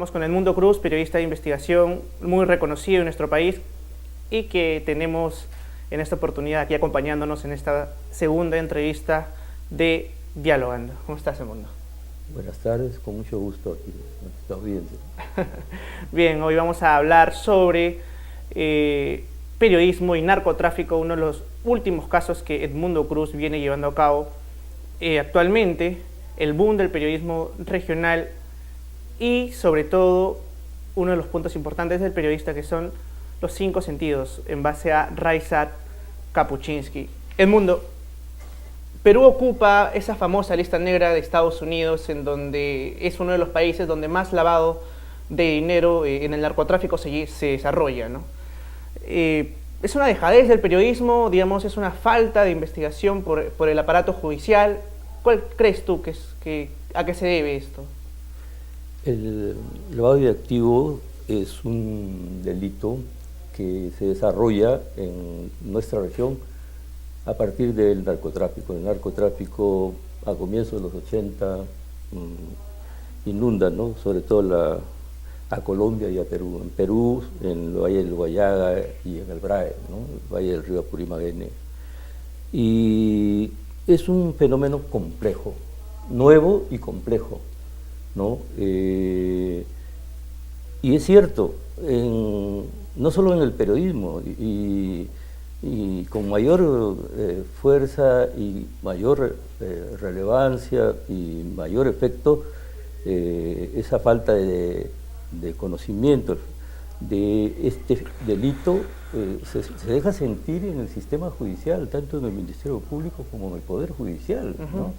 Estamos con Edmundo Cruz, periodista de investigación muy reconocido en nuestro país y que tenemos en esta oportunidad aquí acompañándonos en esta segunda entrevista de Dialogando. ¿Cómo estás, Edmundo? Buenas tardes, con mucho gusto aquí, nuestra audiencia. Bien, hoy vamos a hablar sobre periodismo y narcotráfico, uno de los últimos casos que Edmundo Cruz viene llevando a cabo actualmente, el boom del periodismo regional y sobre todo uno de los puntos importantes del periodista, que son los 5 sentidos, en base a Rysat Kapuscinski. Edmundo, Perú ocupa esa famosa lista negra de Estados Unidos, en donde es uno de los países donde más lavado de dinero en el narcotráfico se desarrolla, ¿no? Es una dejadez del periodismo, digamos, es una falta de investigación por el aparato judicial. ¿Cuál crees tú a qué se debe esto? El lavado de activos es un delito que se desarrolla en nuestra región a partir del narcotráfico. El narcotráfico a comienzos de los 80 inunda, ¿no?, sobre todo a Colombia y a Perú. En Perú, en el Valle del Guayaga y en el BRAE, ¿no?, el Valle del río Apurimaguene. Y es un fenómeno complejo, nuevo y complejo, ¿no? Y es cierto, no solo en el periodismo, y con mayor fuerza y mayor relevancia y mayor efecto, esa falta de conocimiento de este delito se deja sentir en el sistema judicial, tanto en el Ministerio Público como en el Poder Judicial, ¿no?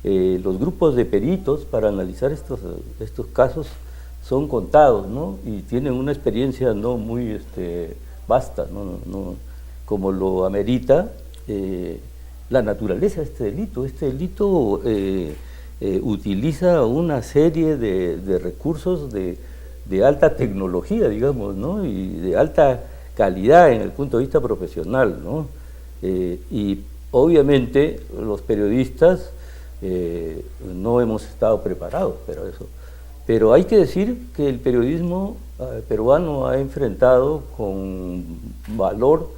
Los grupos de peritos para analizar estos casos son contados, ¿no?, y tienen una experiencia no muy vasta, no como lo amerita la naturaleza de este delito. Este delito utiliza una serie de recursos de alta tecnología, digamos, ¿no?, y de alta calidad en el punto de vista profesional, ¿no? Y obviamente los periodistas no hemos estado preparados para eso. Pero hay que decir que el periodismo peruano ha enfrentado con valor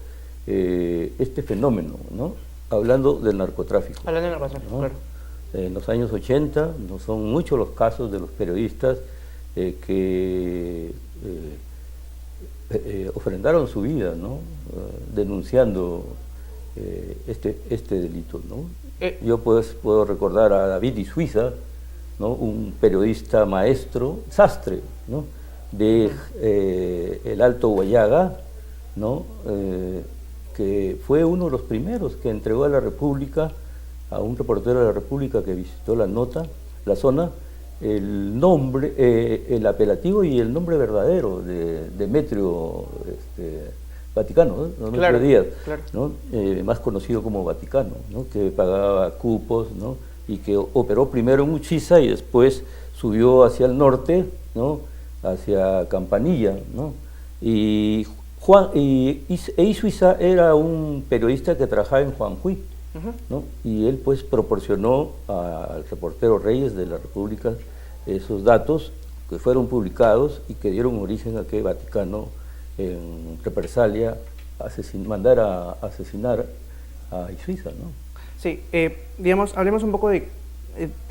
este fenómeno, ¿no?, hablando del narcotráfico. Hablando del narcotráfico, ¿no? Claro. En los años 80 no son muchos los casos de los periodistas que ofrendaron su vida, ¿no?, denunciando este delito, ¿no? Yo pues puedo recordar a David Isuiza, ¿no?, un periodista maestro, sastre, ¿no?, de el Alto Guayaga, ¿no?, que fue uno de los primeros que entregó a la República, a un reportero de la República que visitó la zona, el nombre, el apelativo y el nombre verdadero de Demetrio Vaticano, ¿no?, Demetrio Claro, Díaz, claro, ¿no?, más conocido como Vaticano, ¿no?, que pagaba cupos, ¿no?, y que operó primero en Uchiza y después subió hacia el norte, ¿no?, hacia Campanilla, ¿no? Y Isuiza era un periodista que trabajaba en Juanjuy, ¿no?, y él pues proporcionó al reportero Reyes de la República esos datos que fueron publicados y que dieron origen a que Vaticano, en represalia, mandara a asesinar a Isuiza, ¿no? Sí, digamos, hablemos un poco de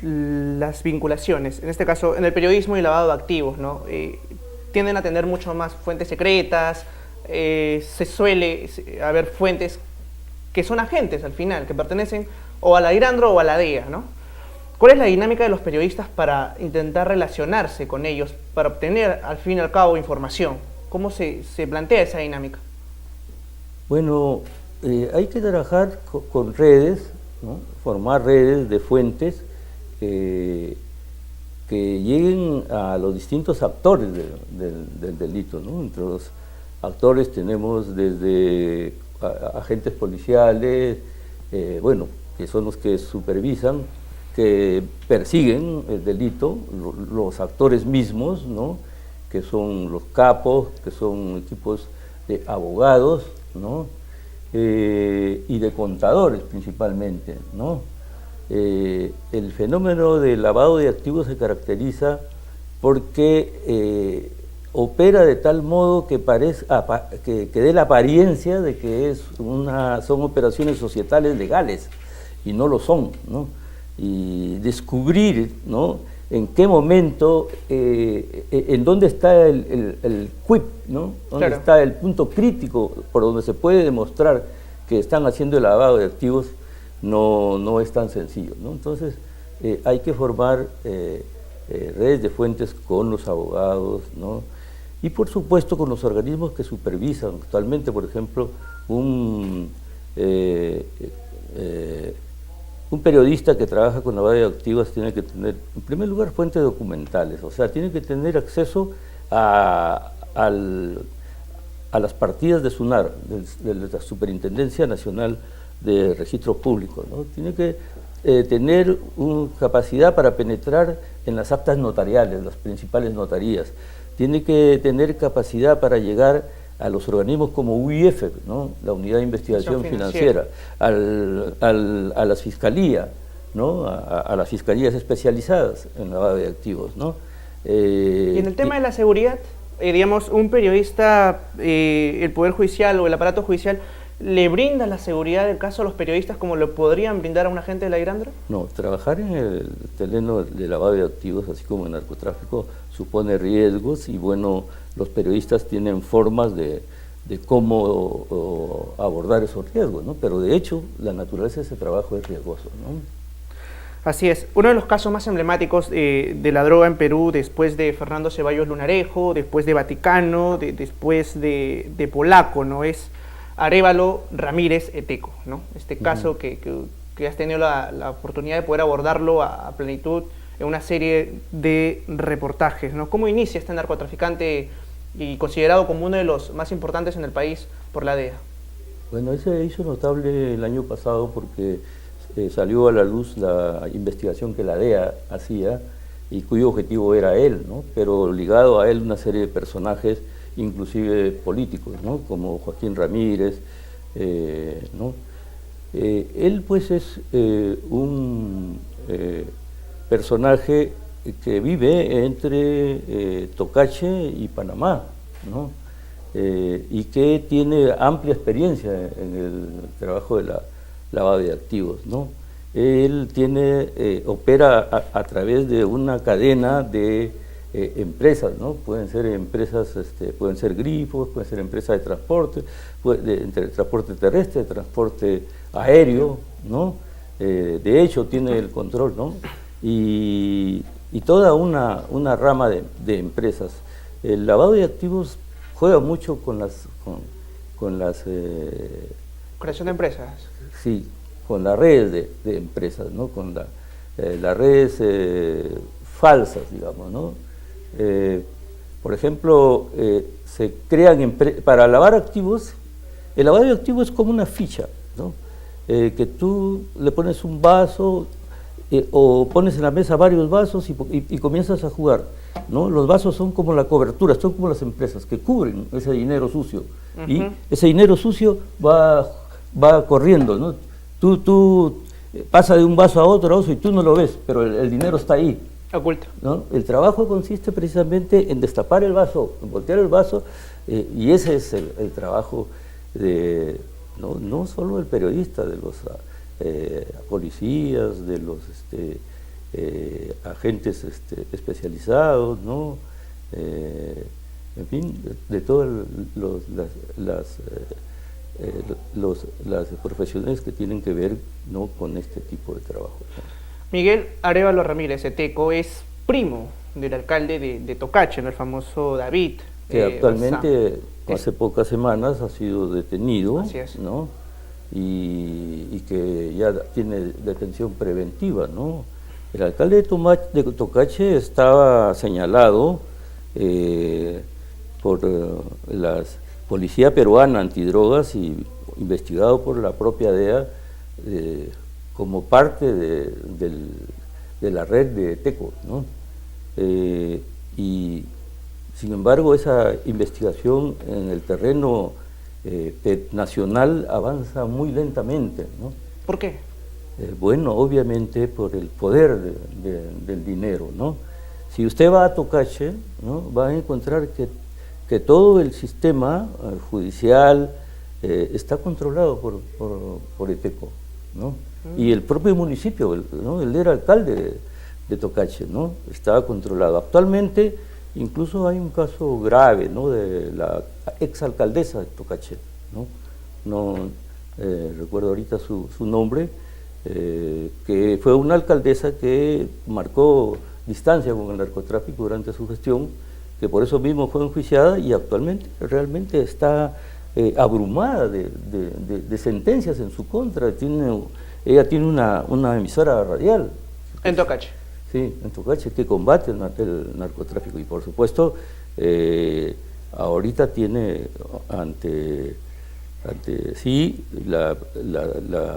las vinculaciones, en este caso en el periodismo y lavado de activos, ¿no? Tienden a tener mucho más fuentes secretas, se suele haber fuentes que son agentes al final, que pertenecen o a la IRANDRO o a la DEA, ¿no? ¿Cuál es la dinámica de los periodistas para intentar relacionarse con ellos, para obtener al fin y al cabo información? ¿Cómo se plantea esa dinámica? Bueno, hay que trabajar con redes, ¿no?, formar redes de fuentes que lleguen a los distintos actores del delito, ¿no? Entre los actores tenemos desde agentes policiales, bueno, que son los que supervisan, que persiguen el delito, los actores mismos, ¿no?, que son los capos, que son equipos de abogados, ¿no?, y de contadores principalmente, ¿no? El fenómeno del lavado de activos se caracteriza porque opera de tal modo que, que dé la apariencia de que son operaciones societales legales, y no lo son, ¿no? Y descubrir, ¿no?, en qué momento, en dónde está el quid, ¿no?, dónde claro. está el punto crítico por donde se puede demostrar que están haciendo el lavado de activos, no es tan sencillo, ¿no? Entonces hay que formar redes de fuentes con los abogados, ¿no?, y por supuesto con los organismos que supervisan. Actualmente, por ejemplo, un periodista que trabaja con lavado de activos tiene que tener, en primer lugar, fuentes documentales, o sea, tiene que tener acceso a las partidas de SUNAR, de la Superintendencia Nacional de Registros Públicos, ¿no? Tiene que tener capacidad para penetrar en las actas notariales, las principales notarías. Tiene que tener capacidad para llegar a los organismos como UIF, ¿no?, la Unidad de Investigación Financiera, a las fiscalías, ¿no?, a las fiscalías especializadas en lavado de activos, ¿no? Y en el tema de la seguridad, digamos, un periodista, el Poder Judicial o el aparato judicial, ¿le brinda la seguridad del caso a los periodistas como lo podrían brindar a un agente de la IRANDRA? No, trabajar en el terreno de lavado de activos, así como en narcotráfico, supone riesgos, y bueno, los periodistas tienen formas de cómo abordar esos riesgos, ¿no? Pero de hecho, la naturaleza de ese trabajo es riesgoso, ¿no? Así es. Uno de los casos más emblemáticos de la droga en Perú, después de Fernando Ceballos Lunarejo, después de Vaticano, después de Polaco, ¿no?, es Arévalo Ramírez Eteco, ¿no? Este caso que has tenido la oportunidad de poder abordarlo a plenitud en una serie de reportajes, ¿no? ¿Cómo inicia este narcotraficante y considerado como uno de los más importantes en el país por la DEA? Bueno, ese hizo notable el año pasado porque salió a la luz la investigación que la DEA hacía y cuyo objetivo era él, ¿no? Pero ligado a él una serie de personajes, inclusive políticos, ¿no?, como Joaquín Ramírez, ¿no? Él pues es un personaje que vive entre Tocache y Panamá, ¿no?, y que tiene amplia experiencia en el trabajo de lavado de activos, ¿no? Él opera a través de una cadena de empresas, ¿no? Pueden ser empresas, pueden ser grifos, pueden ser empresas de transporte, de transporte terrestre, de transporte aéreo, ¿no? De hecho tiene el control, ¿no? Y toda una rama de empresas. El lavado de activos juega mucho con las creación de empresas. Sí, con las redes de empresas, ¿no?, con las redes falsas, digamos, ¿no? Por ejemplo, se crean para lavar activos. El lavado de activos es como una ficha, ¿no?, que tú le pones un vaso o pones en la mesa varios vasos y comienzas a jugar, ¿no? Los vasos son como la cobertura, son como las empresas que cubren ese dinero sucio, y ese dinero sucio va corriendo, ¿no? Tú pasas de un vaso a otro y tú no lo ves, pero el dinero está ahí, oculto, ¿no? El trabajo consiste precisamente en destapar el vaso, en voltear el vaso, y ese es el trabajo no solo del periodista, de los policías, de los agentes especializados, ¿no? En fin, de todas las profesiones que tienen que ver, ¿no?, con este tipo de trabajo, ¿no? Miguel Arévalo Ramírez Eteco es primo del alcalde de Tocache, ¿no?, el famoso David. Que actualmente, hace pocas semanas, ha sido detenido, así es, ¿no?, y que ya tiene detención preventiva, ¿no? El alcalde de Tocache estaba señalado por la Policía Peruana Antidrogas y investigado por la propia DEA como parte de la red de Eteco, ¿no? Y sin embargo esa investigación en el terreno nacional avanza muy lentamente, ¿no? ¿Por qué? Bueno, obviamente por el poder del dinero, ¿no? Si usted va a Tocache, ¿no?, va a encontrar que todo el sistema judicial está controlado por EPECO, ¿no? Y el propio municipio, ¿no?, él era alcalde de Tocache, ¿no?, estaba controlado. Actualmente incluso hay un caso grave, ¿no?, de la exalcaldesa de Tocache, ¿no? No recuerdo ahorita su nombre, que fue una alcaldesa que marcó distancia con el narcotráfico durante su gestión, que por eso mismo fue enjuiciada y actualmente realmente está abrumada de sentencias en su contra. Ella tiene una emisora radial. En Tocache. Sí, en Tocache, que combate el narcotráfico y por supuesto ahorita tiene ante sí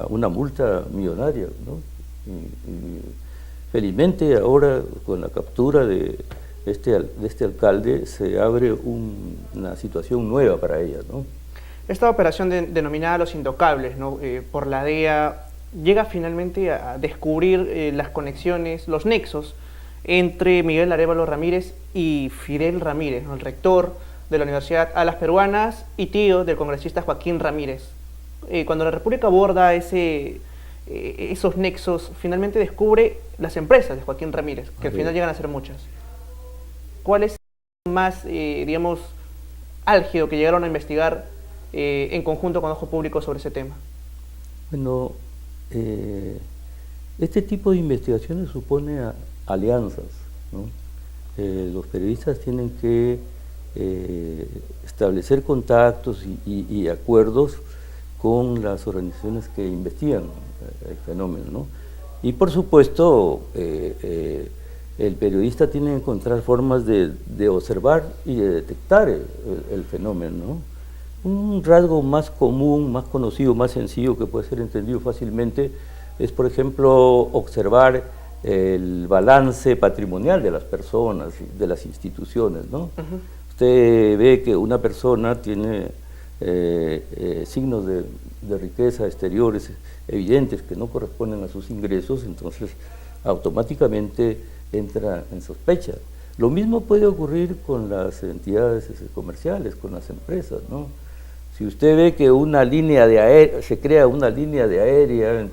una multa millonaria, ¿no? Y felizmente ahora con la captura de este alcalde se abre una situación nueva para ella, ¿no? Esta operación denominada Los Intocables, ¿no?, por la DEA, llega finalmente a descubrir las conexiones, los nexos entre Miguel Arévalo Ramírez y Fidel Ramírez, ¿no?, el rector de la Universidad Alas Peruanas y tío del congresista Joaquín Ramírez. Cuando la República aborda esos nexos, finalmente descubre las empresas de Joaquín Ramírez, que al final llegan a ser muchas. ¿Cuál es el más, digamos, álgido que llegaron a investigar en conjunto con Ojo Público sobre ese tema? Bueno, este tipo de investigaciones supone alianzas, ¿no? Los periodistas tienen que establecer contactos y acuerdos con las organizaciones que investigan el fenómeno, ¿no? Y por supuesto el periodista tiene que encontrar formas de observar y de detectar el fenómeno, ¿no? Un rasgo más común, más conocido, más sencillo, que puede ser entendido fácilmente, es por ejemplo observar el balance patrimonial de las personas, de las instituciones, ¿no? Usted ve que una persona tiene signos de riqueza exteriores evidentes que no corresponden a sus ingresos, entonces automáticamente entra en sospecha. Lo mismo puede ocurrir con las entidades comerciales, con las empresas, ¿no? Si usted ve que se crea una línea de aérea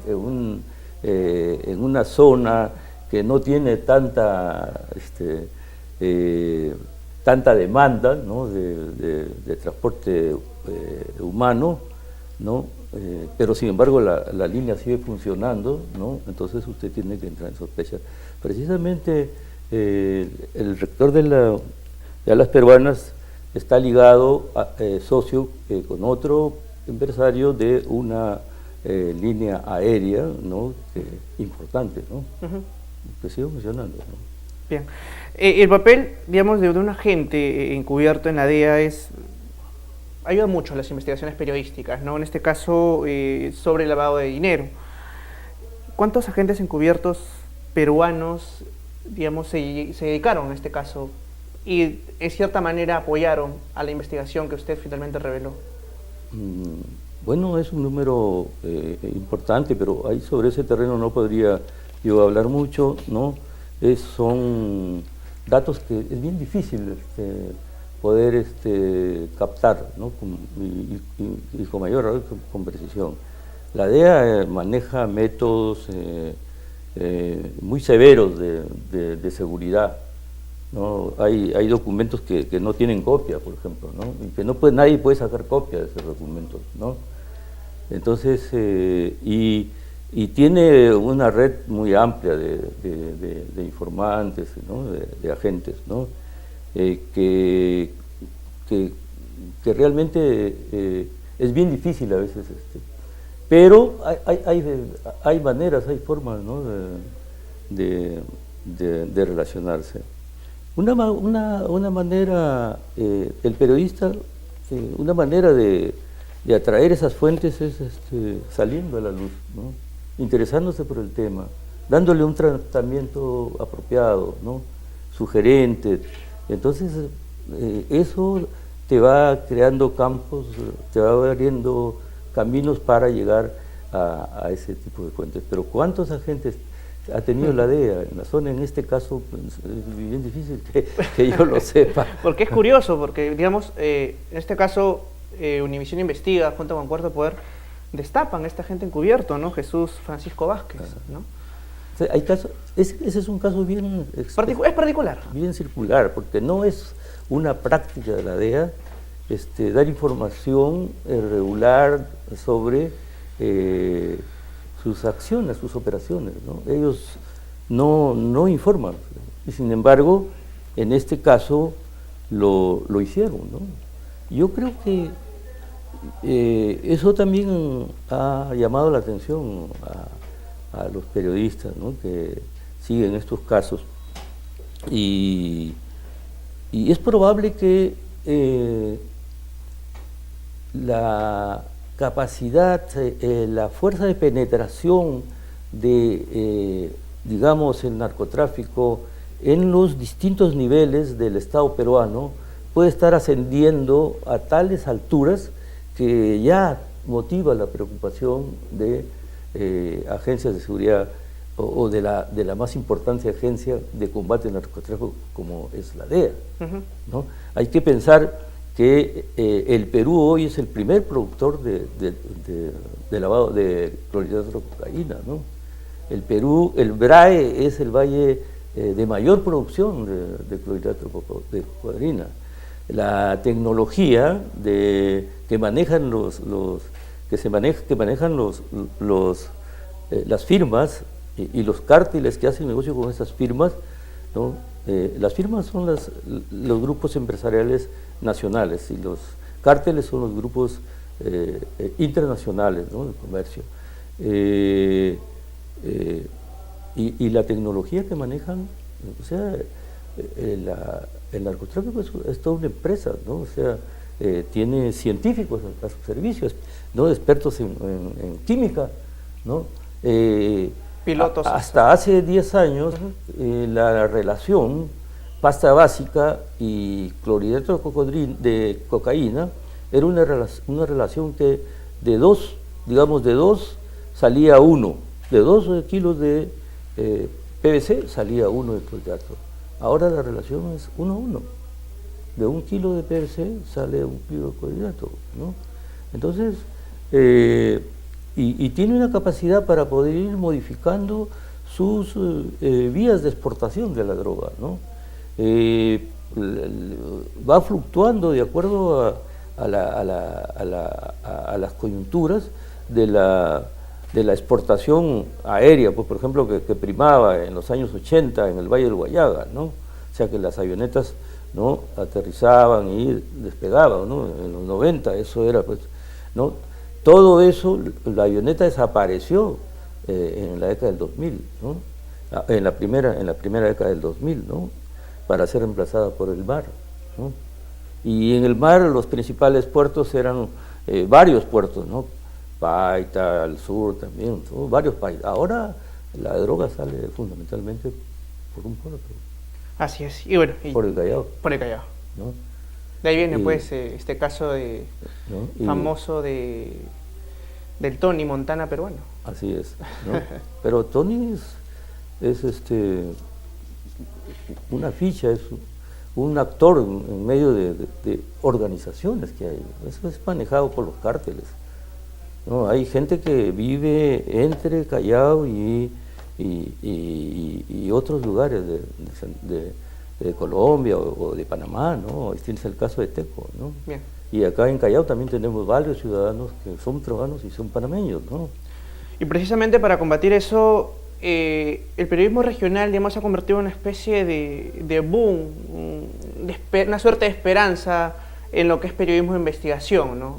en una zona que no tiene tanta demanda, ¿no?, de transporte humano, ¿no?, pero sin embargo la línea sigue funcionando, ¿no?, entonces usted tiene que entrar en sospecha. Precisamente el rector de Alas Peruanas está ligado, socio con otro empresario de una línea aérea, ¿no?, importante, ¿no?, que sigue funcionando, ¿no? Bien. El papel, digamos, de un agente encubierto en la DEA ayuda mucho a las investigaciones periodísticas, ¿no? En este caso, sobre el lavado de dinero. ¿Cuántos agentes encubiertos peruanos, digamos, se dedicaron a este caso y en cierta manera apoyaron a la investigación que usted finalmente reveló? Bueno, es un número importante, pero ahí sobre ese terreno no podría yo hablar mucho, ¿no? Son datos que es bien difícil poder captar, ¿no?, y con mayor con precisión. La DEA maneja métodos muy severos de seguridad, ¿no? Hay documentos que no tienen copia, por ejemplo, ¿no?, y que nadie puede sacar copia de esos documentos, ¿no? Entonces, y tiene una red muy amplia de informantes, ¿no?, de agentes, ¿no?, que realmente es bien difícil a veces, pero hay maneras, hay formas, ¿no?, de relacionarse. Una manera, el periodista, una manera de atraer esas fuentes es saliendo a la luz, ¿no?, interesándose por el tema, dándole un tratamiento apropiado, ¿no?, sugerente. Entonces eso te va creando campos, te va abriendo caminos para llegar a ese tipo de fuentes. Pero ¿cuántos agentes ha tenido la DEA en la zona. En este caso pues, es bien difícil que yo lo sepa. Porque es curioso, porque digamos, en este caso Univisión Investiga, junto con Cuarto Poder, destapan a esta gente encubierto, ¿no? Jesús Francisco Vázquez, ¿no? O sea, hay casos, ese es un caso bien... Es particular. Bien circular, porque no es una práctica de la DEA dar información regular sobre sus acciones, sus operaciones, ¿no? Ellos no informan, y sin embargo, en este caso lo hicieron, ¿no? Yo creo que eso también ha llamado la atención a los periodistas, ¿no? Que siguen estos casos, y es probable que la capacidad, la fuerza de penetración de, digamos, el narcotráfico en los distintos niveles del Estado peruano puede estar ascendiendo a tales alturas que ya motiva la preocupación de agencias de seguridad o de la más importante agencia de combate al narcotráfico como es la DEA, ¿no? Hay que pensar que el Perú hoy es el primer productor de lavado de clorhidrato de cocaína, ¿no? El Perú, el BRAE es el valle de mayor producción de clorhidrato de cocaína. La tecnología que manejan las firmas y los cárteles que hacen negocio con esas firmas, ¿no? Las firmas son los grupos empresariales nacionales y los cárteles son los grupos internacionales, ¿no? De comercio. Y la tecnología que manejan, o sea, el narcotráfico es toda una empresa, ¿no? O sea, tiene científicos a su servicio, ¿no? Expertos en química, ¿no? Pilotos. Hasta hace 10 años, la relación pasta básica y clorhidrato de cocaína era una relación que de dos salía uno, de 2 kilos de PVC salía uno de clorhidrato. Ahora la relación es 1:1. De 1 kilo de PVC sale 1 kilo de clorhidrato, ¿no? Entonces, y tiene una capacidad para poder ir modificando sus vías de exportación de la droga, ¿no? Va fluctuando de acuerdo a las coyunturas de la exportación aérea, pues por ejemplo que primaba en los años 80 en el Valle del Huallaga, ¿no? O sea que las avionetas, ¿no? Aterrizaban y despegaban, ¿no? En los 90 eso era, pues, ¿no? Todo eso, la avioneta desapareció en la década del 2000, ¿no? En la primera década del 2000, ¿no? Para ser reemplazada por el mar, ¿no? Y en el mar los principales puertos eran varios puertos, ¿no? Paita, al sur también, ¿no? Varios países. Ahora la droga sale fundamentalmente por un puerto. Así es. Y bueno, por el Callao. Por el Callao. ¿No? De ahí viene pues este caso ¿no? famoso del Tony Montana peruano. Así es, ¿no? Pero Tony es una ficha, es un actor en medio de organizaciones que hay. Eso es manejado por los cárteles, ¿no? Hay gente que vive entre Callao y otros lugares de Colombia o de Panamá, ¿no? Este es el caso de Teco, ¿no? Bien. Y acá en Callao también tenemos varios ciudadanos que son peruanos y son panameños, ¿no? Y precisamente para combatir eso, el periodismo regional, digamos, se ha convertido en una especie de boom, una suerte de esperanza en lo que es periodismo de investigación, ¿no?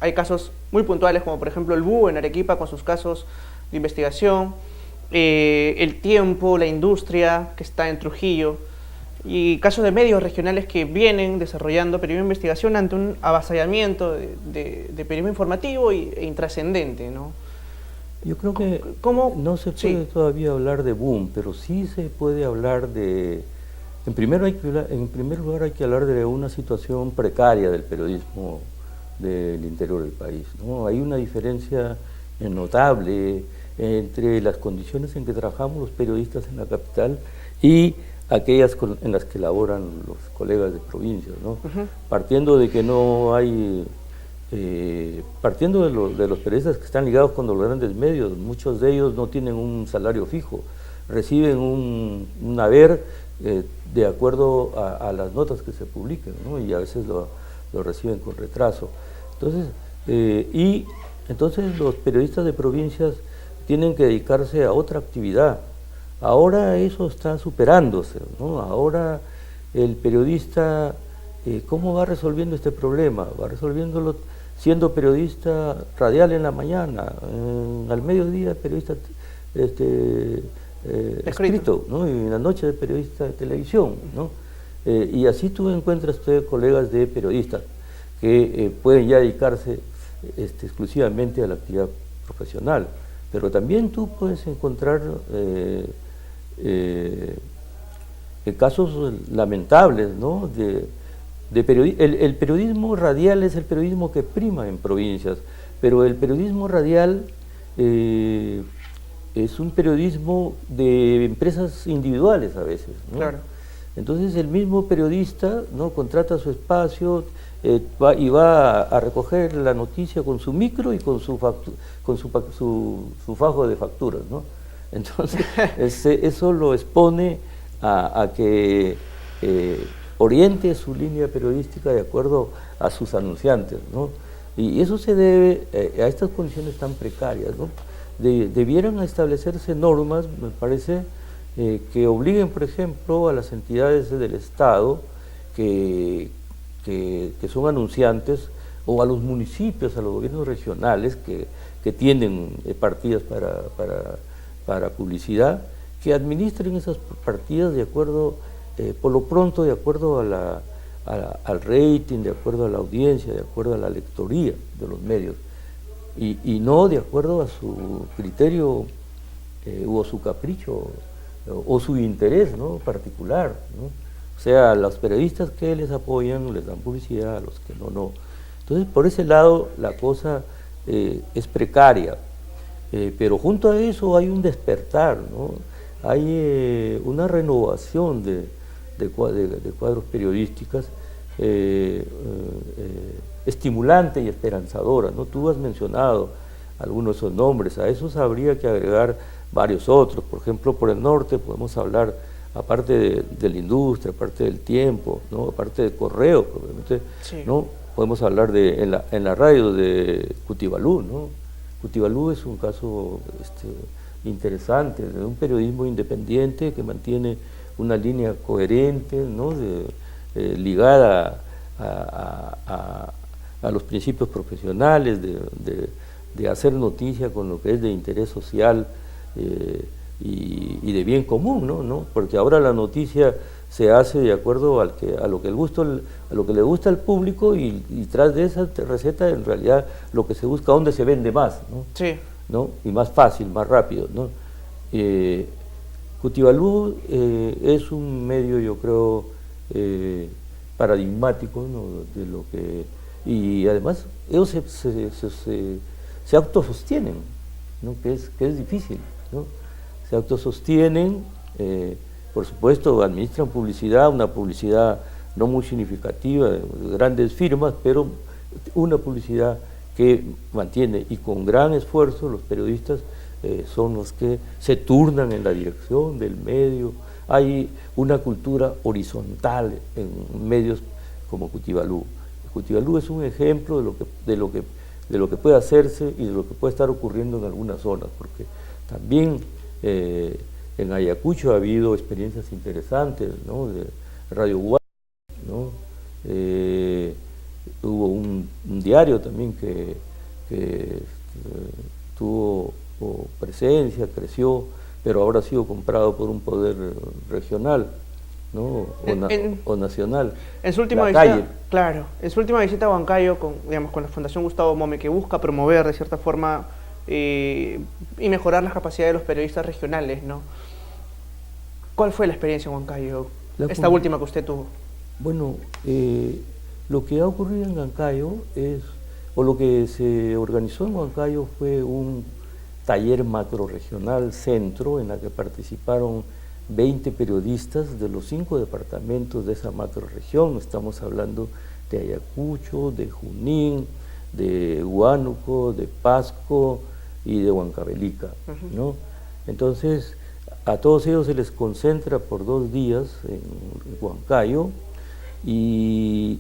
Hay casos muy puntuales como por ejemplo el Búho en Arequipa con sus casos de investigación, El Tiempo, La Industria, que está en Trujillo, y casos de medios regionales que vienen desarrollando periodismo de investigación ante un avasallamiento de periodismo informativo e intrascendente, ¿no? Yo creo que no se puede todavía hablar de boom, pero sí se puede hablar de... En primer lugar hay que hablar de una situación precaria del periodismo del interior del país, ¿no? Hay una diferencia notable entre las condiciones en que trabajamos los periodistas en la capital y aquellas en las que laboran los colegas de provincias, ¿no? Partiendo de que no hay, partiendo de los periodistas que están ligados con los grandes medios, muchos de ellos no tienen un salario fijo, reciben un haber de acuerdo a las notas que se publican, ¿no? Y a veces lo reciben con retraso. Entonces los periodistas de provincias tienen que dedicarse a otra actividad. Ahora eso está superándose, ¿no? Ahora el periodista, ¿cómo va resolviendo este problema? Va resolviéndolo siendo periodista radial en la mañana, al mediodía periodista escrito, ¿no? Y en la noche de periodista de televisión, ¿no? Y así tú encuentras colegas de periodistas que pueden ya dedicarse exclusivamente a la actividad profesional, pero también tú puedes encontrar casos lamentables, ¿no? El periodismo radial es el periodismo que prima en provincias, pero el periodismo radial es un periodismo de empresas individuales a veces, ¿no? Claro. Entonces el mismo periodista, ¿no?, contrata su espacio va a recoger la noticia con su micro y con su fajo de facturas, ¿no? Entonces eso lo expone a que oriente su línea periodística de acuerdo a sus anunciantes, ¿no? Y eso se debe a estas condiciones tan precarias, ¿no? Debieran establecerse normas, me parece, que obliguen, por ejemplo, a las entidades del Estado que son anunciantes, o a los municipios, a los gobiernos regionales que tienen partidas para publicidad, que administren esas partidas de acuerdo, por lo pronto, de acuerdo al rating, de acuerdo a la audiencia, de acuerdo a la lectoría de los medios, y no de acuerdo a su criterio o su capricho o su interés, ¿no?, particular, ¿no? O sea, a los periodistas que les apoyan les dan publicidad, a los que no. Entonces, por ese lado, la cosa es precaria, pero junto a eso hay un despertar, ¿no? Hay una renovación de cuadros periodísticas estimulante y esperanzadora, ¿no? Tú has mencionado algunos de esos nombres, a esos habría que agregar varios otros. Por ejemplo, por el norte podemos hablar, aparte de la industria, aparte del tiempo, ¿no?, aparte del correo, probablemente, sí, ¿no?, podemos hablar en la radio de Cutibalú, ¿no? Cutibalú es un caso interesante, de un periodismo independiente que mantiene una línea coherente, ¿no?, ligada a los principios profesionales, de hacer noticia con lo que es de interés social y de bien común, ¿no? Porque ahora la noticia se hace de acuerdo a lo que le gusta al público, y tras de esa receta, en realidad, lo que se busca, dónde se vende más, ¿no? Sí. ¿No? Y más fácil, más rápido, ¿no? Cutibalú es un medio, yo creo, paradigmático, ¿no?, de lo que, y además ellos se autosostienen, ¿no?, que es difícil, ¿no? Se autosostienen, por supuesto administran publicidad, una publicidad no muy significativa, de grandes firmas, pero una publicidad que mantiene, y con gran esfuerzo los periodistas son los que se turnan en la dirección del medio. Hay una cultura horizontal en medios como Cutibalú. Cutibalú es un ejemplo de lo que puede hacerse y de lo que puede estar ocurriendo en algunas zonas, porque también en Ayacucho ha habido experiencias interesantes, ¿no?, de Radio Guay, ¿no? Hubo un diario también que tuvo presencia, creció, pero ahora ha sido comprado por un poder regional, ¿no?, o nacional. En su última visita, claro, en su última visita a Huancayo con la Fundación Gustavo Mome, que busca promover de cierta forma y mejorar las capacidades de los periodistas regionales, ¿no? ¿Cuál fue la experiencia en Huancayo, esta última que usted tuvo? Bueno, lo que ha ocurrido en Huancayo o lo que se organizó en Huancayo fue un taller macrorregional Centro, en la que participaron 20 periodistas de los 5 departamentos de esa macrorregión. Estamos hablando de Ayacucho, de Junín, de Huánuco, de Pasco y de Huancavelica, ¿no? Entonces, a todos ellos se les concentra por 2 días en Huancayo, y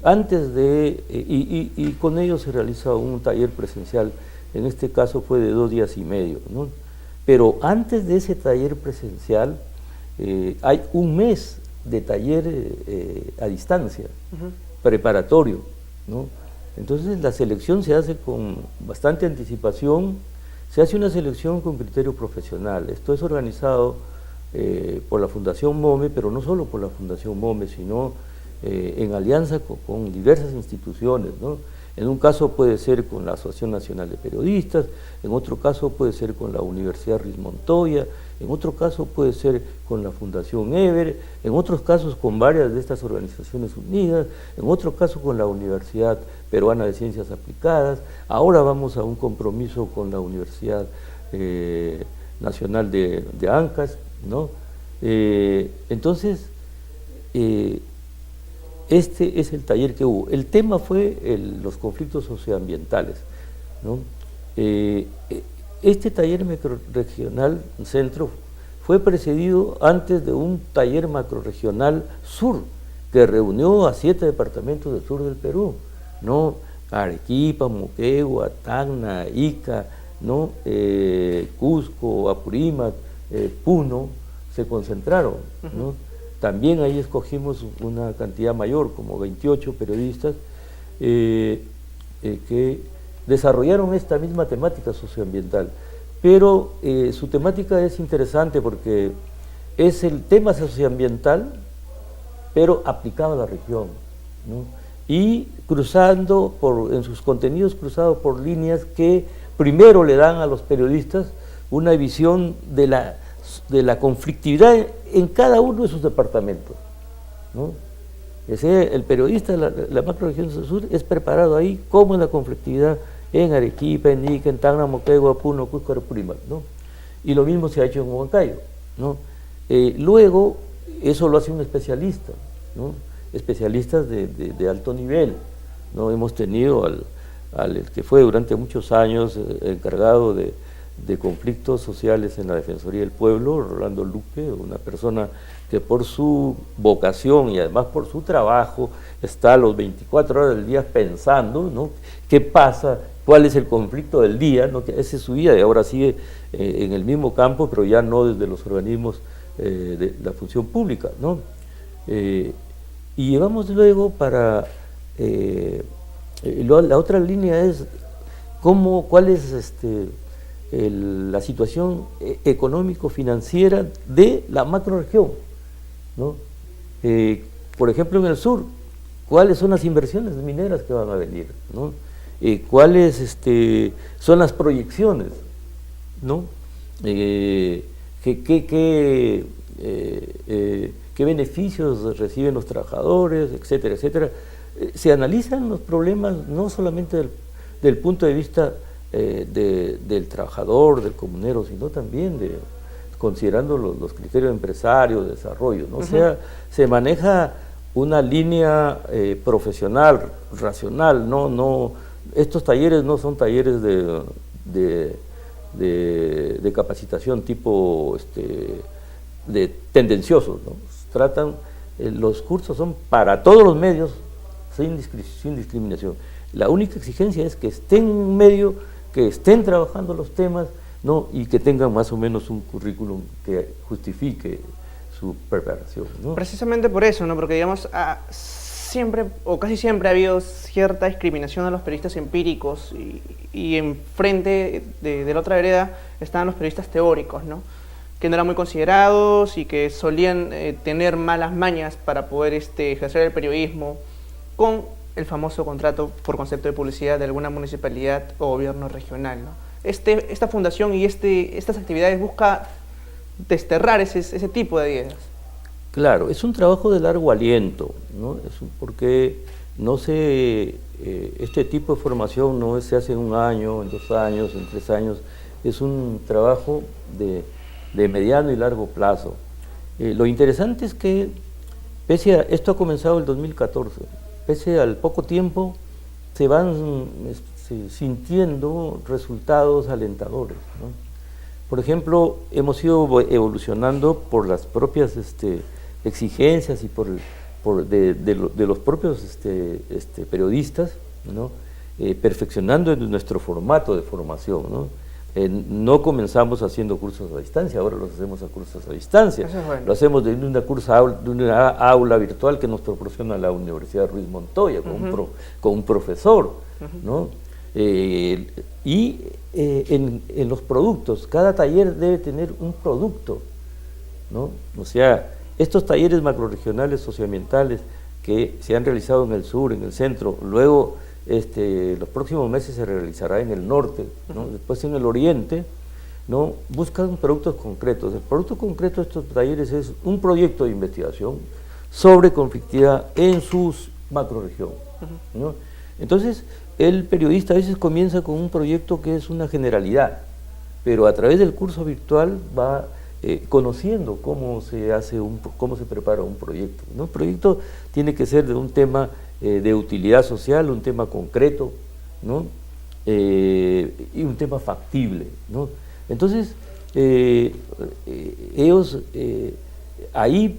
con ellos se realiza un taller presencial. En este caso fue de 2 días y medio, ¿no? Pero antes de ese taller presencial hay un mes de taller a distancia, preparatorio, ¿no? Entonces la selección se hace con bastante anticipación, se hace una selección con criterio profesional. Esto es organizado por la Fundación MOME, pero no solo por la Fundación MOME, sino en alianza con diversas instituciones, ¿no? En un caso puede ser con la Asociación Nacional de Periodistas, en otro caso puede ser con la Universidad Ruiz Montoya, en otro caso puede ser con la Fundación Ever, en otros casos con varias de estas organizaciones unidas, en otro caso con la Universidad Peruana de Ciencias Aplicadas. Ahora vamos a un compromiso con la Universidad Nacional de Ancash, ¿no? Entonces, este es el taller que hubo. El tema fue los conflictos socioambientales, ¿no? Este taller macrorregional Centro fue precedido antes de un taller macrorregional Sur, que reunió a 7 departamentos del sur del Perú, ¿no? Arequipa, Moquegua, Tacna, Ica, ¿no? Cusco, Apurímac, Puno, se concentraron, ¿no? También ahí escogimos una cantidad mayor, como 28 periodistas, que desarrollaron esta misma temática socioambiental. Pero su temática es interesante porque es el tema socioambiental, pero aplicado a la región, ¿no? Y cruzando, en sus contenidos cruzados por líneas que primero le dan a los periodistas una visión de la conflictividad en cada uno de sus departamentos, ¿no? El periodista de la macrorregión sur es preparado ahí cómo es la conflictividad en Arequipa, en Ica, en Tacna, Moquegua, Puno, Cusco, Apurímac, ¿no? Y lo mismo se ha hecho en Huancayo, ¿no? Luego, eso lo hace un especialista, ¿no? Especialistas de alto nivel, ¿no? Hemos tenido al que fue durante muchos años encargado de conflictos sociales en la Defensoría del Pueblo, Rolando Luque, una persona que por su vocación y además por su trabajo está a las 24 horas del día pensando, ¿no? ¿Qué pasa? ¿Cuál es el conflicto del día? ¿No? Esa es su vida y ahora sigue en el mismo campo, pero ya no desde los organismos de la función pública, ¿no? Y llevamos luego para... la otra línea es cuál es la situación económico-financiera de la macrorregión, ¿no? Por ejemplo, en el sur, ¿cuáles son las inversiones mineras que van a venir, ¿no? ¿Cuáles son las proyecciones, ¿no? ¿Qué beneficios reciben los trabajadores, etcétera, etcétera? Se analizan los problemas no solamente del punto de vista del trabajador, del comunero, sino también considerando los criterios empresarios, de desarrollo, ¿no? O sea, se maneja una línea profesional, racional, no, estos talleres no son talleres de capacitación tipo de tendenciosos, ¿no? Los cursos son para todos los medios, sin discriminación. La única exigencia es que estén en un medio, que estén trabajando los temas, ¿no? Y que tengan más o menos un currículum que justifique su preparación, ¿no? Precisamente por eso, ¿no? Porque digamos, siempre o casi siempre ha habido cierta discriminación a los periodistas empíricos y enfrente de la otra vereda estaban los periodistas teóricos, ¿no? Que no eran muy considerados y que solían tener malas mañas para poder ejercer el periodismo con el famoso contrato por concepto de publicidad de alguna municipalidad o gobierno regional, ¿no? Esta fundación y estas actividades busca desterrar ese tipo de ideas. Claro, es un trabajo de largo aliento, ¿no? Porque este tipo de formación no se hace en 1 año, en 2 años, en 3 años, es un trabajo de mediano y largo plazo. Lo interesante es que, esto ha comenzado el 2014, pese al poco tiempo, se van sintiendo resultados alentadores, ¿no? Por ejemplo, hemos ido evolucionando por las propias exigencias y de los propios periodistas, ¿no? Perfeccionando nuestro formato de formación, ¿no? No comenzamos haciendo cursos a distancia, ahora los hacemos a cursos a distancia. Eso es bueno. Lo hacemos de una aula virtual que nos proporciona la Universidad Ruiz Montoya, con un profesor, ¿no? En los productos, cada taller debe tener un producto, ¿no? O sea, estos talleres macrorregionales socioambientales que se han realizado en el sur, en el centro, luego los próximos meses se realizará en el norte, ¿no? Después en el oriente, ¿no? Buscan productos concretos. El producto concreto de estos talleres es un proyecto de investigación sobre conflictividad en sus macrorregiones, ¿no? Entonces, el periodista a veces comienza con un proyecto que es una generalidad, pero a través del curso virtual va conociendo cómo se prepara un proyecto, ¿no? Un proyecto tiene que ser de un tema de utilidad social, un tema concreto, ¿no? Y un tema factible, ¿no? Entonces, ellos ahí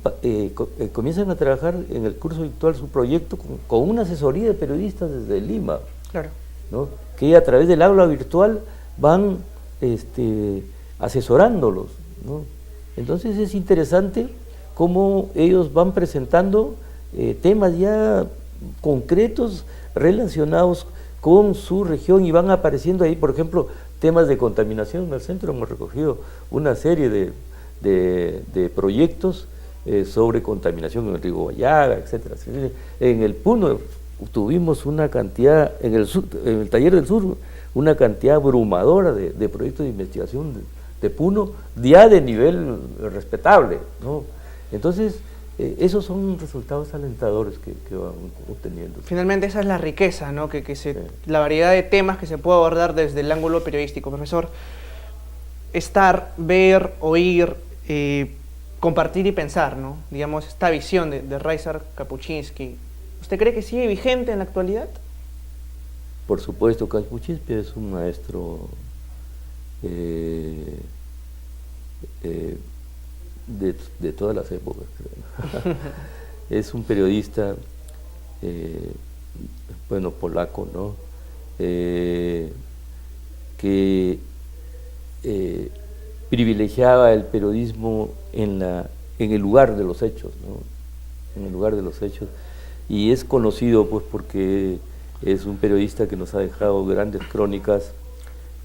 comienzan a trabajar en el curso virtual su proyecto con una asesoría de periodistas desde Lima, claro, ¿no? Que a través del aula virtual van asesorándolos, ¿no? Entonces es interesante cómo ellos van presentando temas ya concretos relacionados con su región y van apareciendo ahí, por ejemplo, temas de contaminación. En el centro hemos recogido una serie de proyectos sobre contaminación en el río Guayaga, etcétera. En el Puno tuvimos una cantidad, en el taller del sur, una cantidad abrumadora de proyectos de investigación de Puno, ya de nivel respetable, ¿no? Entonces, esos son resultados alentadores que van obteniendo. Finalmente esa es la riqueza, ¿no? La variedad de temas que se puede abordar desde el ángulo periodístico. Profesor, estar, ver, oír, compartir y pensar, ¿no? Digamos, esta visión de Ryszard Kapuscinski, ¿usted cree que sigue vigente en la actualidad? Por supuesto, Kapuscinski es un maestro de todas las épocas, creo. Es un periodista, polaco, ¿no? Que privilegiaba el periodismo en el lugar de los hechos, ¿no? En el lugar de los hechos, y es conocido pues porque es un periodista que nos ha dejado grandes crónicas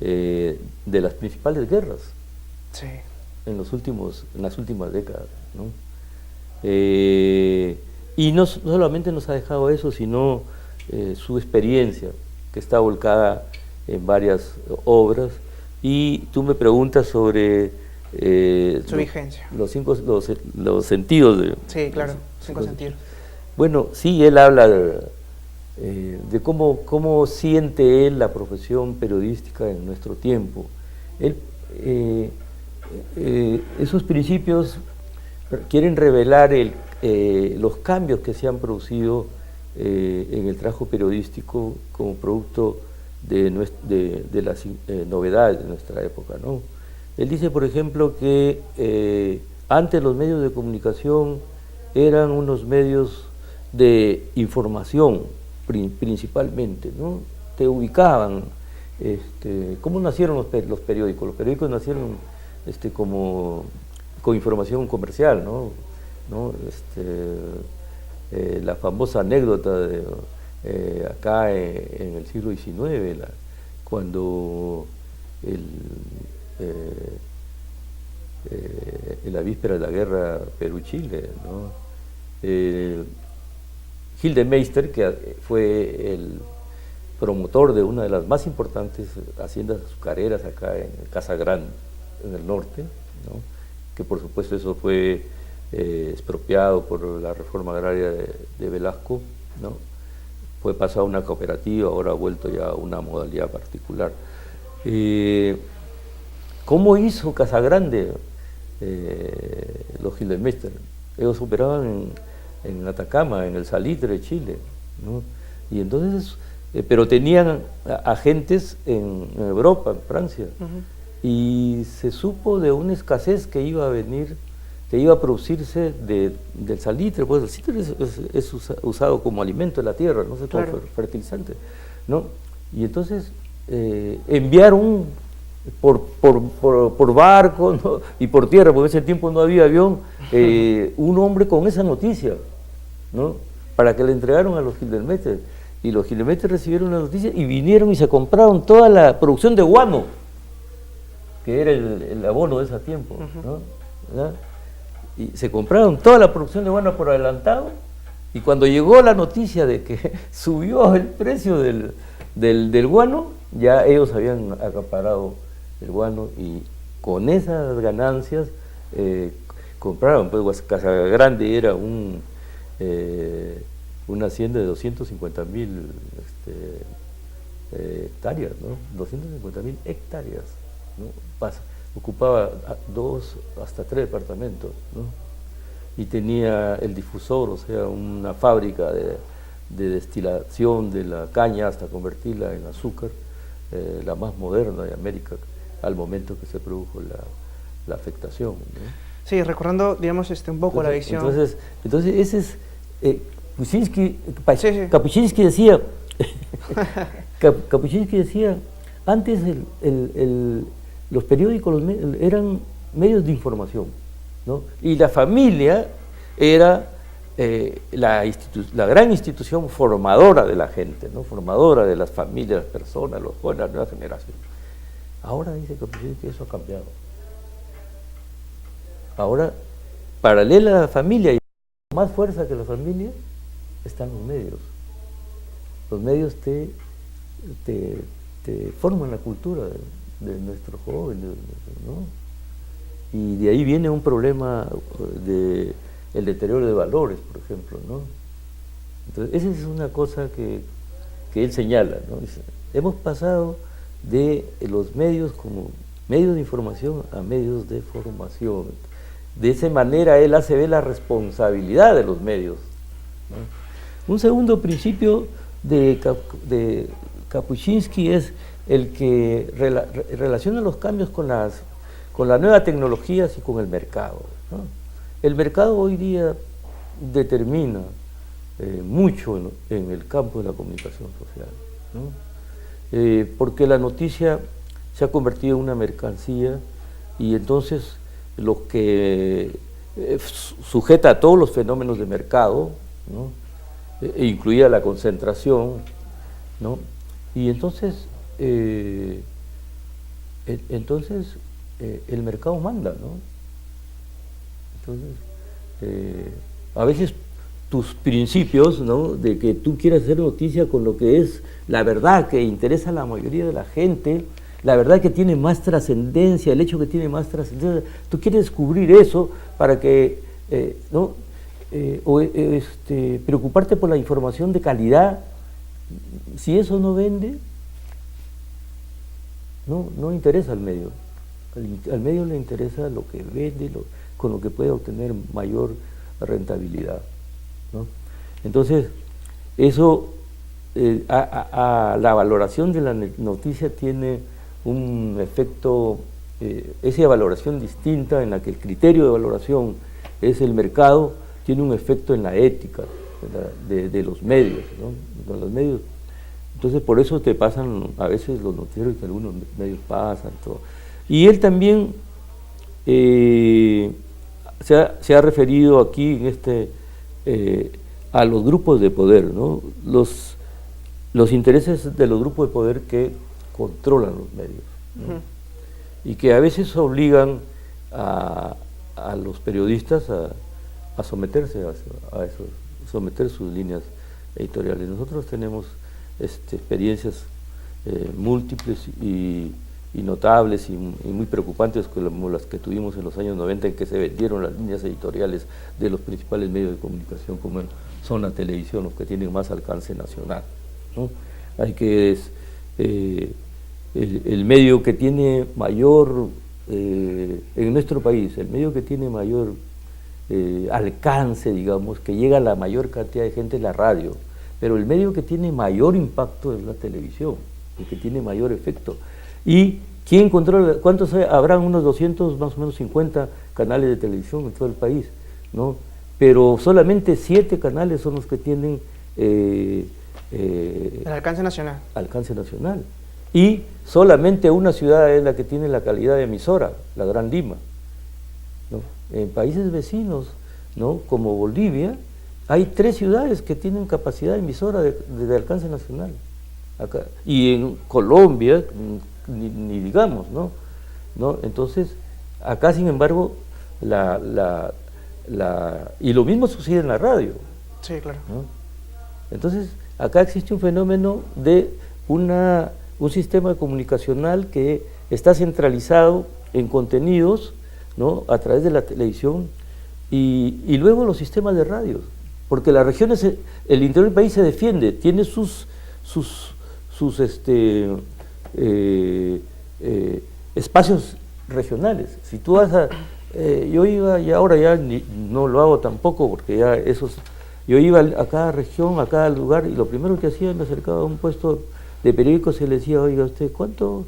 de las principales guerras. Sí. En las últimas décadas, ¿no? Y no solamente nos ha dejado eso, sino su experiencia, que está volcada en varias obras. Y tú me preguntas sobre su vigencia. Los sentidos. Sí, claro, cinco sentidos. Bueno, sí, él habla de cómo siente él la profesión periodística en nuestro tiempo. Él, esos principios quieren revelar los cambios que se han producido en el trabajo periodístico como producto de las novedades de nuestra época, ¿no? Él dice, por ejemplo, que antes los medios de comunicación eran unos medios de información principalmente, ¿no? Te ubicaban. ¿Cómo nacieron los periódicos? Los periódicos nacieron con información comercial, ¿no? La famosa anécdota de acá en el siglo XIX, cuando en la víspera de la guerra Perú-Chile, ¿no? Gildemeister, que fue el promotor de una de las más importantes haciendas azucareras acá en Casa Grande, en el norte, ¿no? Que por supuesto eso fue expropiado por la reforma agraria de Velasco, ¿no? Fue pasado a una cooperativa, ahora ha vuelto ya a una modalidad particular. ¿Cómo hizo Casagrande los Gildenmeister? Ellos operaban en Atacama, en el Salitre, Chile, ¿no? Y entonces, pero tenían agentes en Europa, en Francia, y se supo de una escasez que iba a venir, que iba a producirse del salitre, pues el salitre es usado como alimento de la tierra, no sé, como fertilizante, ¿no? Y entonces enviaron por barco, ¿no? Y por tierra, porque en ese tiempo no había avión, un hombre con esa noticia, ¿no? Para que le entregaron a los Gildenmeister, y los Gildenmeister recibieron la noticia y vinieron y se compraron toda la producción de guano, que era el abono de ese tiempo, ¿no? ¿verdad? Y se compraron toda la producción de guano por adelantado, y cuando llegó la noticia de que subió el precio del guano, ya ellos habían acaparado el guano, y con esas ganancias compraron, pues Casagrande era una hacienda de 250.000 hectáreas, ¿no? 250.000 hectáreas, ¿no? Ocupaba 2 hasta 3 departamentos, ¿no? Y tenía el difusor, o sea, una fábrica de destilación de la caña hasta convertirla en azúcar, la más moderna de América, al momento que se produjo la afectación, ¿no? Sí, recordando, digamos, un poco la visión. Entonces ese es, Kapuscinski decía, Kapuscinski decía, antes los periódicos eran medios de información, ¿no? Y la familia era la gran institución formadora de la gente, ¿no? Formadora de las familias, las personas, los jóvenes, la nueva generación. Ahora dice que eso ha cambiado. Ahora, paralela a la familia y más fuerza que la familia, están los medios. Los medios te forman la cultura de nuestros jóvenes, ¿no? Y de ahí viene un problema de el deterioro de valores, por ejemplo, ¿no? Entonces, esa es una cosa que él señala, ¿no? Dice, hemos pasado de los medios como medios de información a medios de formación. De esa manera él hace ver la responsabilidad de los medios, ¿no? Un segundo principio de Kapuscinski es el que relaciona los cambios con las nuevas tecnologías y con el mercado, ¿no? El mercado hoy día determina mucho en el campo de la comunicación social, ¿no? Porque la noticia se ha convertido en una mercancía, y entonces lo que sujeta a todos los fenómenos de mercado, ¿no? Incluida la concentración, ¿no? Y entonces el mercado manda, ¿no? Entonces, a veces tus principios, ¿no? De que tú quieras hacer noticia con lo que es la verdad que interesa a la mayoría de la gente, la verdad que tiene más trascendencia, el hecho que tiene más trascendencia, tú quieres descubrir eso para que, ¿no? Preocuparte por la información de calidad. Si eso no vende, no interesa al medio. Al medio le interesa lo que vende, con lo que puede obtener mayor rentabilidad, ¿no? Entonces, eso, la valoración de la noticia tiene un efecto, esa valoración distinta en la que el criterio de valoración es el mercado, tiene un efecto en la ética de los medios, ¿no? De los medios. Entonces, por eso te pasan a veces los noticieros que algunos medios pasan, todo. Y él también se ha referido aquí a los grupos de poder, ¿no? Los intereses de los grupos de poder que controlan los medios, ¿no? Y que a veces obligan a los periodistas a someterse a eso, someter sus líneas editoriales. Nosotros tenemos experiencias múltiples y notables y muy preocupantes, como las que tuvimos en los años 90, en que se vendieron las líneas editoriales de los principales medios de comunicación, como son la televisión, los que tienen más alcance nacional, ¿no? Hay que el medio que tiene mayor en nuestro país, el medio que tiene mayor alcance, digamos, que llega a la mayor cantidad de gente es la radio, pero el medio que tiene mayor impacto es la televisión, el que tiene mayor efecto. ¿Y quién controla? ¿Cuántos hay? Habrán unos 200, más o menos 50 canales de televisión en todo el país, ¿no? Pero solamente 7 canales son los que tienen el alcance nacional. Alcance nacional. Y solamente una ciudad es la que tiene la calidad de emisora, la Gran Lima, ¿no? En países vecinos, ¿no?, como Bolivia, hay 3 ciudades que tienen capacidad emisora de alcance nacional. Acá. Y en Colombia, ni digamos, ¿no? Entonces, acá sin embargo, y lo mismo sucede en la radio. Sí, claro. ¿No? Entonces, acá existe un fenómeno de un sistema comunicacional que está centralizado en contenidos, ¿no?, a través de la televisión y luego los sistemas de radio, porque las regiones, el interior del país se defiende, tiene sus espacios regionales. Si tú vas yo iba, y ahora ya no lo hago tampoco, porque ya yo iba a cada región, a cada lugar, y lo primero que hacía, me acercaba a un puesto de periódicos y le decía, oiga usted, ¿cuánto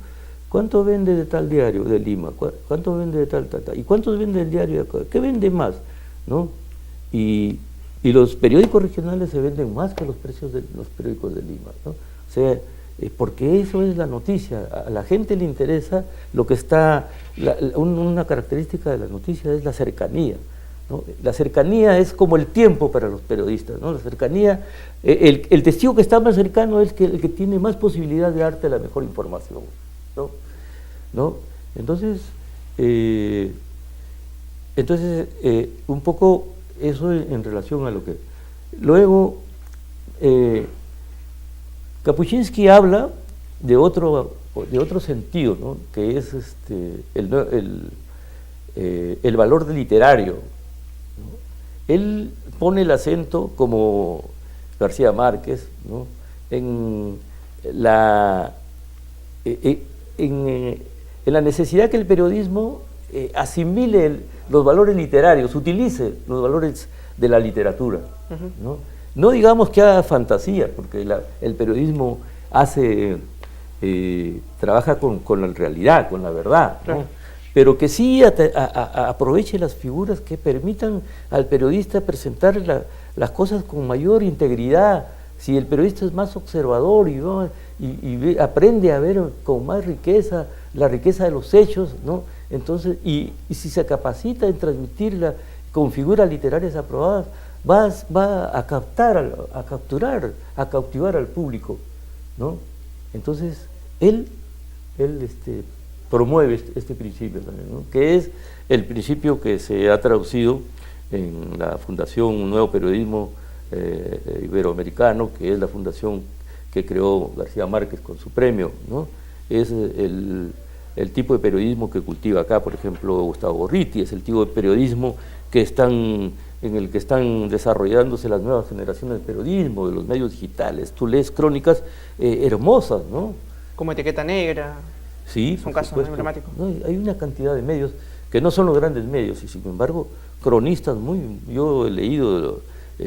vende de tal diario de Lima? ¿Cuánto vende de tal? ¿Y cuántos vende el diario de acá? ¿Qué vende más? ¿No? Y los periódicos regionales se venden más que los precios de los periódicos de Lima, ¿no? O sea, porque eso es la noticia. A la gente le interesa lo que está, una característica de la noticia es la cercanía, ¿no? La cercanía es como el tiempo para los periodistas, ¿no? La cercanía, el testigo que está más cercano es el que tiene más posibilidad de darte la mejor información, ¿no? Entonces, un poco eso en relación a lo que... Luego, Kapuscinski habla de otro sentido, ¿no?, que es el valor literario, ¿no? Él pone el acento, como García Márquez, ¿no?, en la necesidad que el periodismo asimile los valores literarios, utilice los valores de la literatura, ¿no? No digamos que haga fantasía, porque el periodismo trabaja con la realidad, con la verdad, ¿no? Pero que sí aproveche las figuras que permitan al periodista presentar las cosas con mayor integridad. Si el periodista es más observador y aprende a ver con más riqueza la riqueza de los hechos, ¿no? Entonces, y si se capacita en transmitirla con figuras literarias aprobadas, va a cautivar al público, ¿no? Entonces, él promueve este principio también, ¿no?, que es el principio que se ha traducido en la Fundación Nuevo Periodismo Iberoamericano, que es la fundación que creó García Márquez con su premio, ¿no? Es el tipo de periodismo que cultiva acá, por ejemplo, Gustavo Gorriti, es el tipo de periodismo en el que están desarrollándose las nuevas generaciones de periodismo, de los medios digitales. Tú lees crónicas hermosas, ¿no? Como Etiqueta Negra. Sí, son casos emblemáticos. No, hay una cantidad de medios que no son los grandes medios, y sin embargo, cronistas yo he leído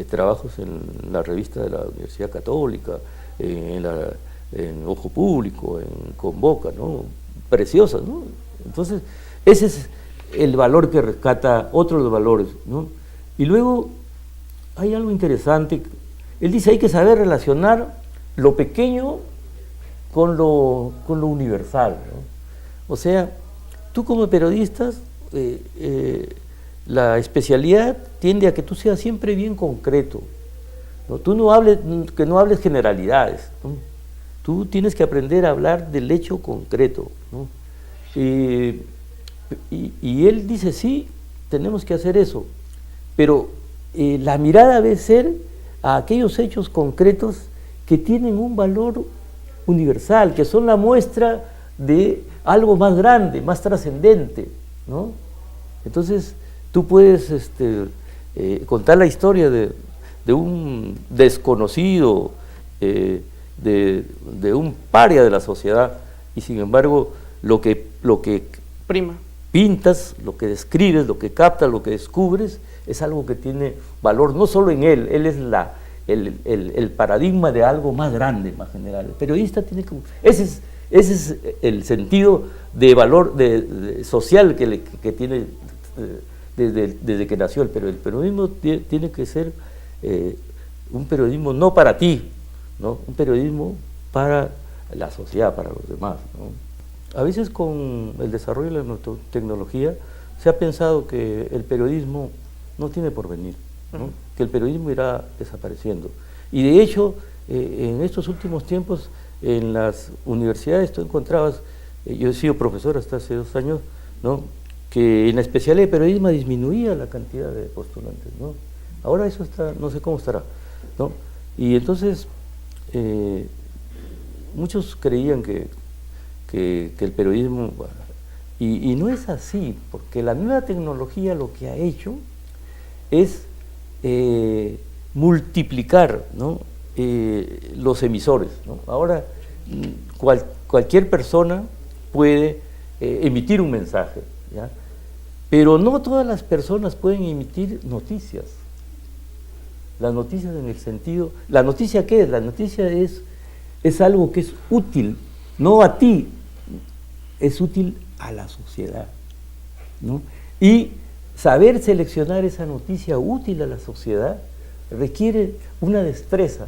trabajos en la revista de la Universidad Católica, en Ojo Público, en Convoca, ¿no?, preciosas, ¿no? Entonces, ese es el valor que rescata, otro de los valores, ¿no? Y luego hay algo interesante. Él dice, hay que saber relacionar lo pequeño con lo universal, ¿no? O sea, tú como periodista, la especialidad tiende a que tú seas siempre bien concreto, ¿no? Tú no hables generalidades, ¿no? Tú tienes que aprender a hablar del hecho concreto, ¿no? Y él dice, sí, tenemos que hacer eso, pero la mirada debe ser a aquellos hechos concretos que tienen un valor universal, que son la muestra de algo más grande, más trascendente, ¿no? Entonces, tú puedes contar la historia de un desconocido, de un paria de la sociedad, y sin embargo, lo que prima pintas, lo que describes, lo que captas, lo que descubres, es algo que tiene valor no solo en él es el paradigma de algo más grande, más general. El periodista tiene que... Ese es el sentido de valor social que tiene desde que nació, pero el periodismo tiene que ser un periodismo no para ti, ¿no? Un periodismo para la sociedad, para los demás, ¿no? A veces con el desarrollo de la tecnología se ha pensado que el periodismo no tiene porvenir, ¿no? Que el periodismo irá desapareciendo. Y de hecho, en estos últimos tiempos, en las universidades tú encontrabas, yo he sido profesor hasta hace 2 años, ¿no? Que en la especialidad de periodismo disminuía la cantidad de postulantes, ¿no? Ahora eso está, no sé cómo estará, ¿no? Y entonces, muchos creían que el periodismo... Y no es así, porque la nueva tecnología lo que ha hecho es multiplicar, ¿no? Los emisores, ¿no? Ahora cualquier persona puede emitir un mensaje, ¿ya? Pero no todas las personas pueden emitir noticias. Las noticias en el sentido... ¿La noticia qué es? La noticia es algo que es útil, no a ti, es útil a la sociedad, ¿no? Y saber seleccionar esa noticia útil a la sociedad requiere una destreza,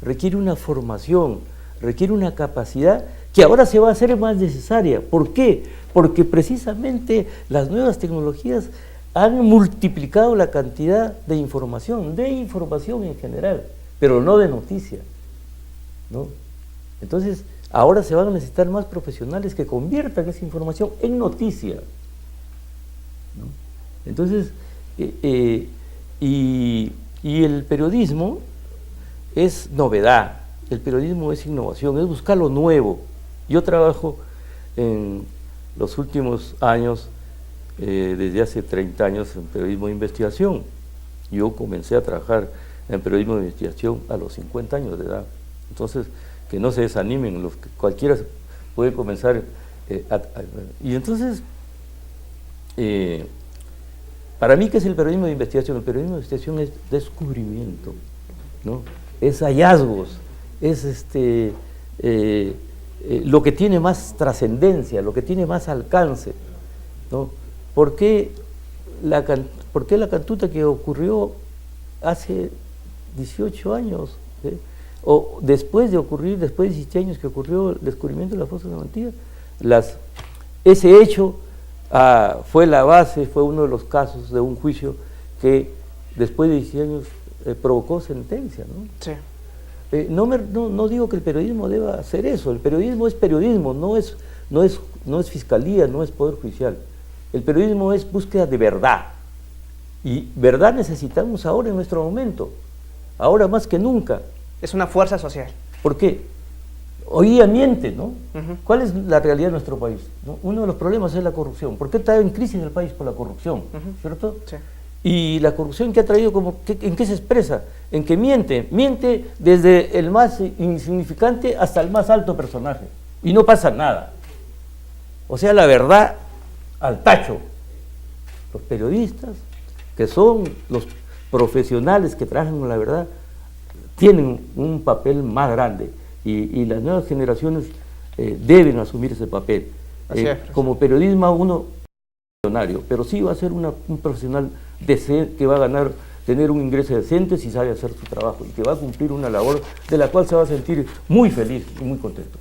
requiere una formación, requiere una capacidad que ahora se va a hacer más necesaria. ¿Por qué? Porque precisamente las nuevas tecnologías han multiplicado la cantidad de información en general, pero no de noticia, ¿no? Entonces, ahora se van a necesitar más profesionales que conviertan esa información en noticia, ¿no? Entonces, y el periodismo es novedad, el periodismo es innovación, es buscar lo nuevo. Yo trabajo en los últimos años, desde hace 30 años, en periodismo de investigación. Yo comencé a trabajar en periodismo de investigación a los 50 años de edad. Entonces, que no se desanimen, cualquiera puede comenzar y entonces, para mí, ¿qué es el periodismo de investigación? El periodismo de investigación es descubrimiento, ¿no? Es hallazgos, es lo que tiene más trascendencia, lo que tiene más alcance, ¿no? ¿Por qué la cantuta que ocurrió hace 18 años, o después de 17 años que ocurrió el descubrimiento de la fosa de la Mantilla, ese hecho fue la base, fue uno de los casos de un juicio que después de 17 años provocó sentencia, ¿no? Sí. No digo que el periodismo deba hacer eso, el periodismo, no es fiscalía, no es poder judicial. El periodismo es búsqueda de verdad, y verdad necesitamos ahora en nuestro momento, ahora más que nunca. Es una fuerza social. ¿Por qué? Hoy día miente, ¿no? ¿Cuál es la realidad de nuestro país, ¿no? Uno de los problemas es la corrupción. ¿Por qué está en crisis el país? Por la corrupción, ¿cierto? Sí. Y la corrupción que ha traído, ¿en qué se expresa? En que miente desde el más insignificante hasta el más alto personaje, y no pasa nada. O sea, la verdad al tacho. Los periodistas, que son los profesionales que trabajan con la verdad, tienen un papel más grande, y las nuevas generaciones deben asumir ese papel. Como periodismo uno pero sí va a ser un profesional decente, que va a tener un ingreso decente si sabe hacer su trabajo, y que va a cumplir una labor de la cual se va a sentir muy feliz y muy contento.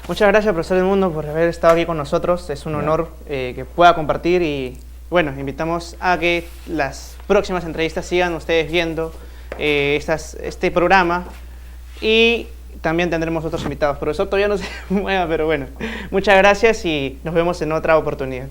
Muchas gracias, profesor Edmundo, por haber estado aquí con nosotros. Es un honor que pueda compartir, y bueno, invitamos a que las próximas entrevistas sigan ustedes viendo este programa, y también tendremos otros invitados. Profesor, todavía no se mueva, pero bueno, muchas gracias y nos vemos en otra oportunidad.